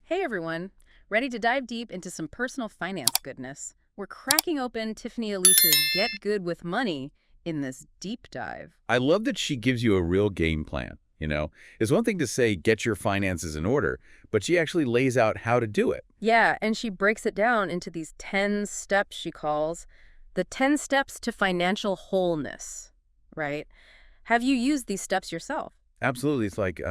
Hey everyone, ready to dive deep into some personal finance goodness? We're cracking open Tiffany Aliche's Get Good with Money in this deep dive. I love that she gives you a real game plan, It's one thing to say, get your finances in order, but she actually lays out how to do it. Yeah, and she breaks it down into these 10 steps she calls the 10 steps to financial wholeness, right? Have you used these steps yourself? Absolutely. It's like,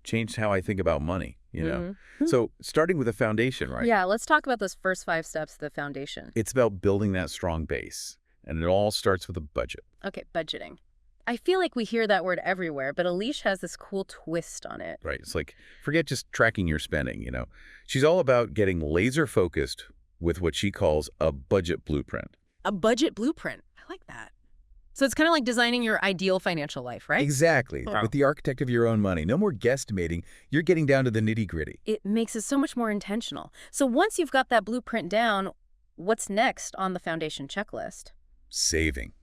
changed how I think about money. Mm-hmm. So starting with a foundation, right? Yeah, let's talk about those first 5 steps of the foundation. It's about building that strong base, and it all starts with a budget. Okay, budgeting. I feel like we hear that word everywhere, but Alicia has this cool twist on it. Right. It's like, forget just tracking your spending. She's all about getting laser focused with what she calls a budget blueprint. A budget blueprint. I like that. So it's kind of like designing your ideal financial life, right? Exactly. Oh. With the architect of your own money. No more guesstimating. You're getting down to the nitty-gritty. It makes it so much more intentional. So once you've got that blueprint down, what's next on the foundation checklist? Saving.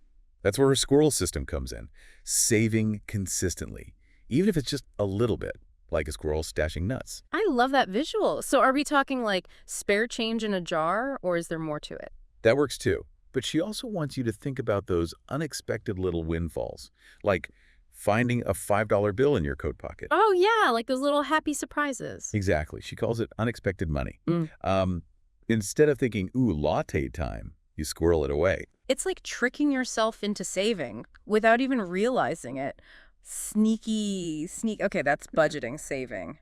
That's where her squirrel system comes in. Saving consistently, even if it's just a little bit, like a squirrel stashing nuts. I love that visual. So are we talking like spare change in a jar, or is there more to it? That works too. But she also wants you to think about those unexpected little windfalls, like finding a $5 bill in your coat pocket. Oh, yeah, like those little happy surprises. Exactly. She calls it unexpected money. Mm. Instead of thinking, ooh, latte time, you squirrel it away. It's like tricking yourself into saving without even realizing it. Okay, that's budgeting, saving.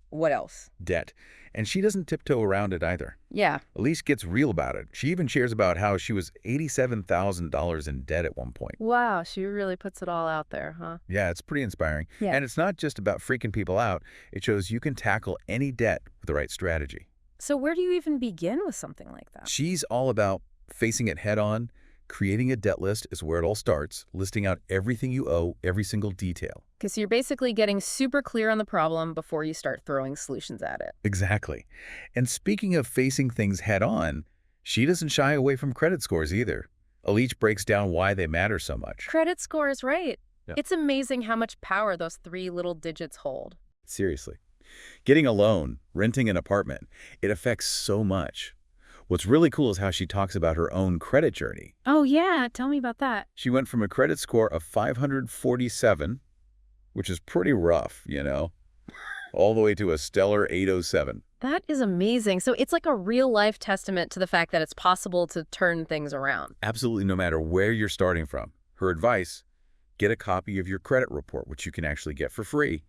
What else? Debt. And she doesn't tiptoe around it either. Yeah. Elise gets real about it. She even shares about how she was $87,000 in debt at one point. Wow, she really puts it all out there, huh? Yeah, it's pretty inspiring. Yeah. And it's not just about freaking people out. It shows you can tackle any debt with the right strategy. So where do you even begin with something like that? She's all about facing it head on. Creating a debt list is where it all starts, listing out everything you owe, every single detail. Because you're basically getting super clear on the problem before you start throwing solutions at it. Exactly. And speaking of facing things head on, she doesn't shy away from credit scores either. Aliche breaks down why they matter so much. Credit score is right. Yeah. It's amazing how much power those 3 little digits hold. Seriously. Getting a loan, renting an apartment, it affects so much. What's really cool is how she talks about her own credit journey. Oh, yeah. Tell me about that. She went from a credit score of 547, which is pretty rough, all the way to a stellar 807. That is amazing. So it's like a real-life testament to the fact that it's possible to turn things around. Absolutely, no matter where you're starting from. Her advice, get a copy of your credit report, which you can actually get for free,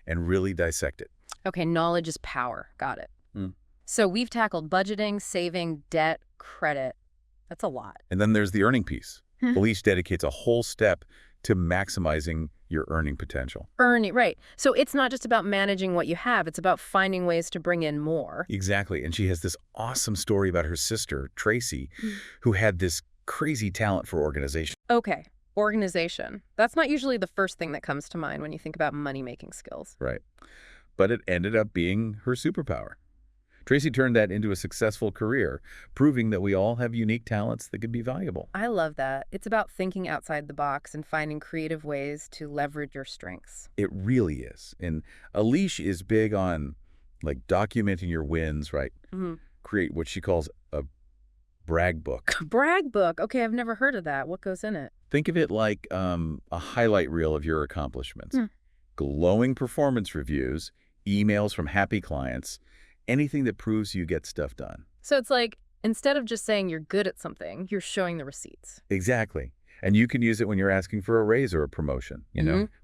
and really dissect it. Okay, knowledge is power. Got it. Mm. So we've tackled budgeting, saving, debt, credit. That's a lot. And then there's the earning piece. Aliche dedicates a whole step to maximizing your earning potential. Earning, right. So it's not just about managing what you have. It's about finding ways to bring in more. Exactly. And she has this awesome story about her sister, Tracy, who had this crazy talent for organization. Okay, organization. That's not usually the first thing that comes to mind when you think about money-making skills. Right. But it ended up being her superpower. Tracy turned that into a successful career, proving that we all have unique talents that could be valuable. I love that. It's about thinking outside the box and finding creative ways to leverage your strengths. It really is. And Aliche is big on documenting your wins, right? Mm-hmm. Create what she calls a brag book. Brag book. Okay, I've never heard of that. What goes in it? Think of it like a highlight reel of your accomplishments. Glowing performance reviews, emails from happy clients, anything that proves you get stuff done. So it's like, instead of just saying you're good at something, you're showing the receipts. Exactly. And you can use it when you're asking for a raise or a promotion.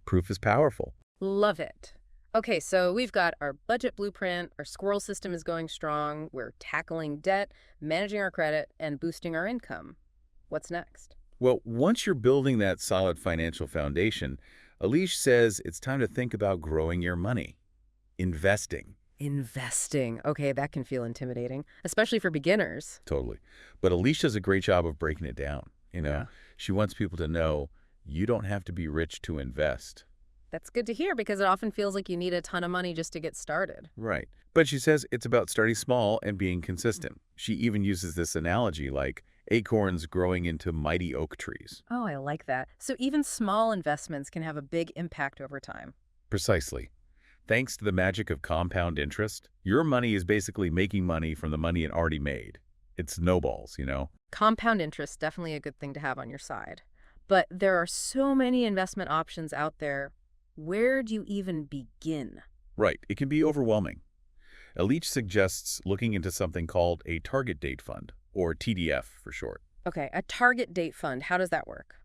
Proof is powerful. Love it. Okay, so we've got our budget blueprint, our squirrel system is going strong, we're tackling debt, managing our credit, and boosting our income. What's next? Well, once you're building that solid financial foundation, Aliche says it's time to think about growing your money. Investing. Investing. Okay, that can feel intimidating, especially for beginners. Totally. But Aliche does a great job of breaking it down. Yeah. She wants people to know you don't have to be rich to invest. That's good to hear because it often feels like you need a ton of money just to get started. Right. But she says it's about starting small and being consistent. She even uses this analogy like acorns growing into mighty oak trees. Oh, I like that. So even small investments can have a big impact over time. Precisely. Thanks to the magic of compound interest, your money is basically making money from the money it already made. It snowballs. Compound interest, definitely a good thing to have on your side. But there are so many investment options out there. Where do you even begin? Right, it can be overwhelming. Aliche suggests looking into something called a target date fund, or TDF for short. Okay, a target date fund. How does that work?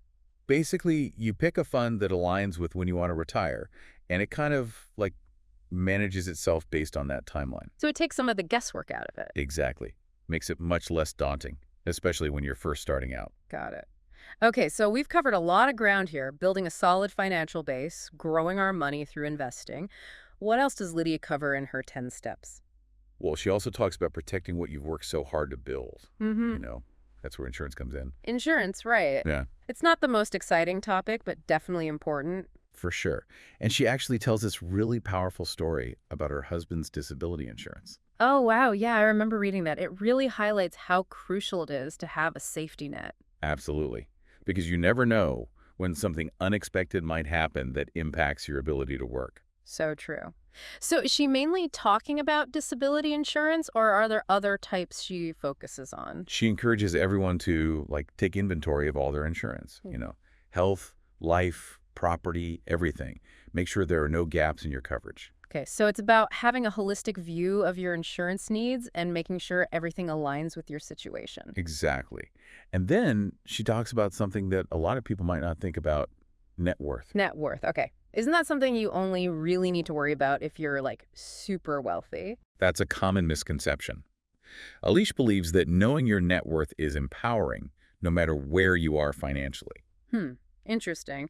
Basically, you pick a fund that aligns with when you want to retire, and it kind of like manages itself based on that timeline. So it takes some of the guesswork out of it. Exactly. Makes it much less daunting, especially when you're first starting out. Got it. Okay, so we've covered a lot of ground here, building a solid financial base, growing our money through investing. What else does Lydia cover in her 10 steps? Well, she also talks about protecting what you've worked so hard to build. Mm-hmm. You know, that's where insurance comes in. Insurance, right. Yeah, It's not the most exciting topic, but definitely important. for sure. And she actually tells this really powerful story about her husband's disability insurance. Oh, wow. Yeah, I remember reading that. It really highlights how crucial it is to have a safety net. Absolutely. Because you never know when something unexpected might happen that impacts your ability to work. So true. So is she mainly talking about disability insurance, or are there other types she focuses on? She encourages everyone to take inventory of all their insurance, health, life, property, everything. Make sure there are no gaps in your coverage. Okay, so it's about having a holistic view of your insurance needs and making sure everything aligns with your situation. Exactly. And then she talks about something that a lot of people might not think about, net worth. Net worth. Okay. Isn't that something you only really need to worry about if you're like super wealthy? That's a common misconception. Aliche believes that knowing your net worth is empowering, no matter where you are financially. Interesting.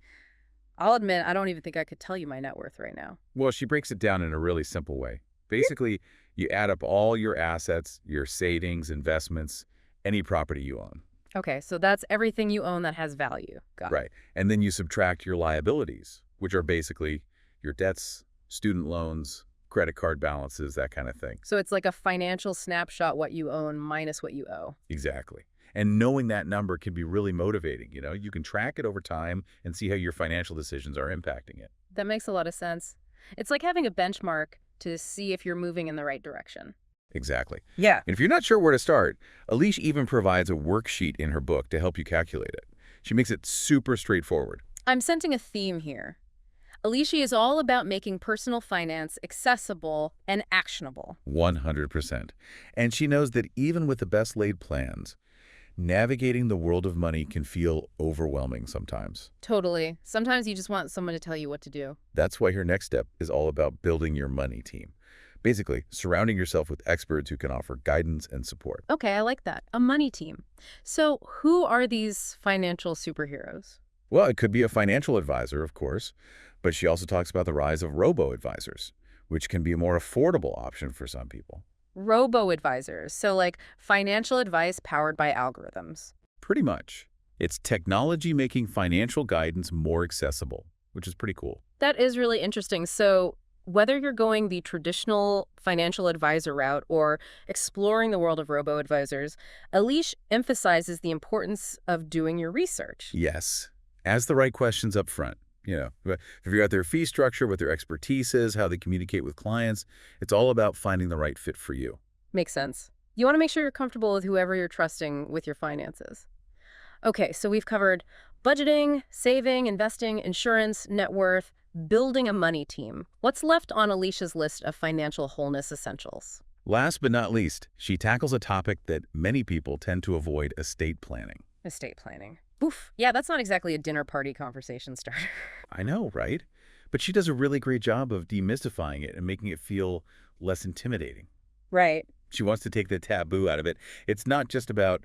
I'll admit, I don't even think I could tell you my net worth right now. Well, she breaks it down in a really simple way. Basically, you add up all your assets, your savings, investments, any property you own. Okay, so that's everything you own that has value. Got it. Right. And then you subtract your liabilities, which are basically your debts, student loans, credit card balances, that kind of thing. So it's like a financial snapshot, what you own minus what you owe. Exactly. And knowing that number can be really motivating. You can track it over time and see how your financial decisions are impacting it. That makes a lot of sense. It's like having a benchmark to see if you're moving in the right direction. Exactly. Yeah. And if you're not sure where to start, Aliche even provides a worksheet in her book to help you calculate it. She makes it super straightforward. I'm sensing a theme here. Aliche is all about making personal finance accessible and actionable. 100%. And she knows that even with the best laid plans, navigating the world of money can feel overwhelming sometimes. Totally. Sometimes you just want someone to tell you what to do. That's why her next step is all about building your money team. Basically, surrounding yourself with experts who can offer guidance and support. Okay, I like that. A money team. So who are these financial superheroes? Well, it could be a financial advisor, of course, but she also talks about the rise of robo-advisors, which can be a more affordable option for some people. Robo-advisors. So like financial advice powered by algorithms. Pretty much. It's technology making financial guidance more accessible, which is pretty cool. That is really interesting. So whether you're going the traditional financial advisor route or exploring the world of robo-advisors, Aliche emphasizes the importance of doing your research. Yes. Ask the right questions up front. Figure out their fee structure, what their expertise is, how they communicate with clients. It's all about finding the right fit for you. Makes sense. You want to make sure you're comfortable with whoever you're trusting with your finances. Okay, so we've covered budgeting, saving, investing, insurance, net worth, building a money team. What's left on Alicia's list of financial wholeness essentials? Last but not least, she tackles a topic that many people tend to avoid: estate planning. Estate planning. Oof. Yeah, that's not exactly a dinner party conversation starter. I know, right? But she does a really great job of demystifying it and making it feel less intimidating. Right. She wants to take the taboo out of it. It's not just about,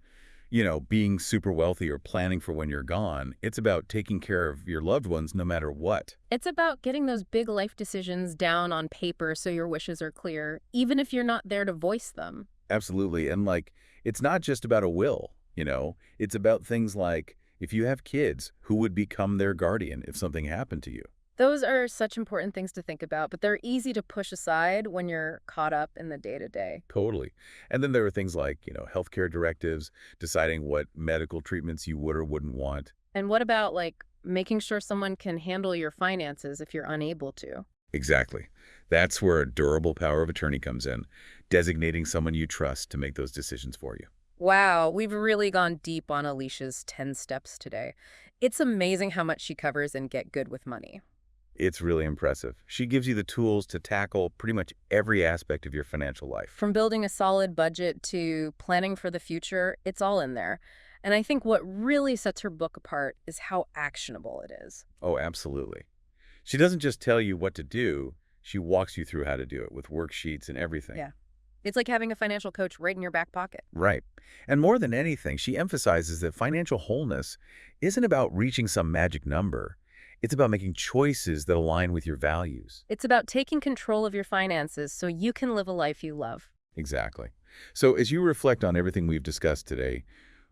being super wealthy or planning for when you're gone. It's about taking care of your loved ones no matter what. It's about getting those big life decisions down on paper so your wishes are clear, even if you're not there to voice them. Absolutely. And it's not just about a will, It's about things like, if you have kids, who would become their guardian if something happened to you? Those are such important things to think about, but they're easy to push aside when you're caught up in the day-to-day. Totally. And then there are things like, healthcare directives, deciding what medical treatments you would or wouldn't want. And what about, like, making sure someone can handle your finances if you're unable to? Exactly. That's where a durable power of attorney comes in, designating someone you trust to make those decisions for you. Wow, we've really gone deep on Alicia's 10 steps today. It's amazing how much she covers in Get Good with Money. It's really impressive. She gives you the tools to tackle pretty much every aspect of your financial life. From building a solid budget to planning for the future, it's all in there. And I think what really sets her book apart is how actionable it is. Oh, absolutely. She doesn't just tell you what to do, she walks you through how to do it with worksheets and everything. Yeah. It's like having a financial coach right in your back pocket. Right. And more than anything, she emphasizes that financial wholeness isn't about reaching some magic number. It's about making choices that align with your values. It's about taking control of your finances so you can live a life you love. Exactly. So as you reflect on everything we've discussed today,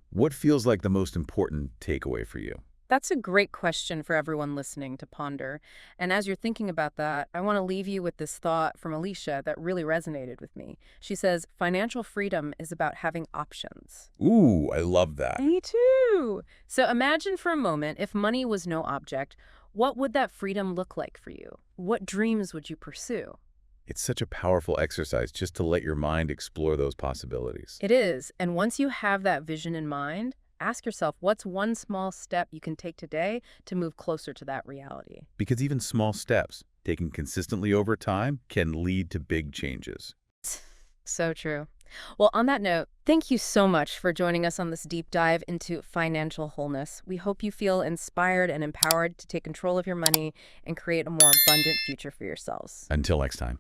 what feels like the most important takeaway for you? That's a great question for everyone listening to ponder. And as you're thinking about that, I want to leave you with this thought from Alicia that really resonated with me. She says, financial freedom is about having options. Ooh, I love that. Me too. So imagine for a moment if money was no object, what would that freedom look like for you? What dreams would you pursue? It's such a powerful exercise just to let your mind explore those possibilities. It is. And once you have that vision in mind, ask yourself, what's one small step you can take today to move closer to that reality? Because even small steps, taken consistently over time, can lead to big changes. So true. Well, on that note, thank you so much for joining us on this deep dive into financial wholeness. We hope you feel inspired and empowered to take control of your money and create a more abundant future for yourselves. Until next time.